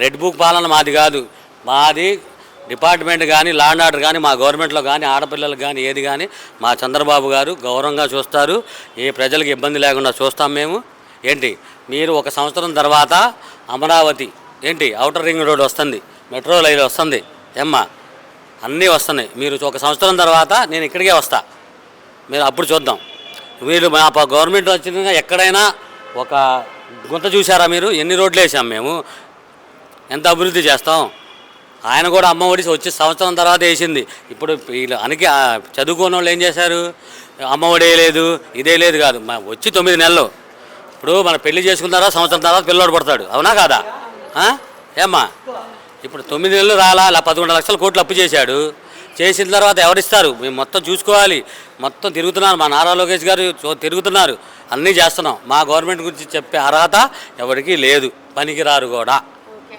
Red book పాలన మాది కాదు. మాది డిపార్ట్మెంట్ కానీ లా అండ్ ఆర్డర్ కానీ మా గవర్నమెంట్లో కానీ ఆడపిల్లలకు కానీ ఏది కానీ మా చంద్రబాబు గారు గౌరవంగా చూస్తారు. ఏ ప్రజలకు ఇబ్బంది లేకుండా చూస్తాం మేము. ఏంటి మీరు ఒక సంవత్సరం తర్వాత అమరావతి ఏంటి ఔటర్ రింగ్ రోడ్ వస్తుంది, మెట్రో రైలు వస్తుంది, ఏమ్మా అన్నీ వస్తున్నాయి. మీరు ఒక సంవత్సరం తర్వాత నేను ఇక్కడికే వస్తా, మీరు అప్పుడు చూద్దాం. మీరు మా గవర్నమెంట్ వచ్చిన ఎక్కడైనా ఒక గుంత చూసారా మీరు? ఎన్ని రోడ్లు వేసాం మేము, ఎంత అభివృద్ధి చేస్తాం. ఆయన కూడా అమ్మ ఒడి వచ్చి సంవత్సరం తర్వాత వేసింది. ఇప్పుడు వీళ్ళు అనకి చదువుకున్న వాళ్ళు ఏం చేశారు? అమ్మ ఒడి లేదు, ఇదే లేదు కాదు, వచ్చి 9 నెలలు. ఇప్పుడు మన పెళ్లి చేసుకున్నారా సంవత్సరం తర్వాత పిల్లోడు పడతాడు, అవునా కాదా? ఏమ్మా ఇప్పుడు 9 నెలలు రాలా, అలా 11 లక్షల కోట్లు అప్పు చేశాడు. చేసిన తర్వాత ఎవరిస్తారు? మేము మొత్తం చూసుకోవాలి. మొత్తం తిరుగుతున్నారు, మా నారా లోకేష్ గారు తిరుగుతున్నారు, అన్నీ చేస్తున్నాం. మా గవర్నమెంట్ గురించి చెప్పే అర్హత ఎవరికీ లేదు, పనికిరారు కూడా.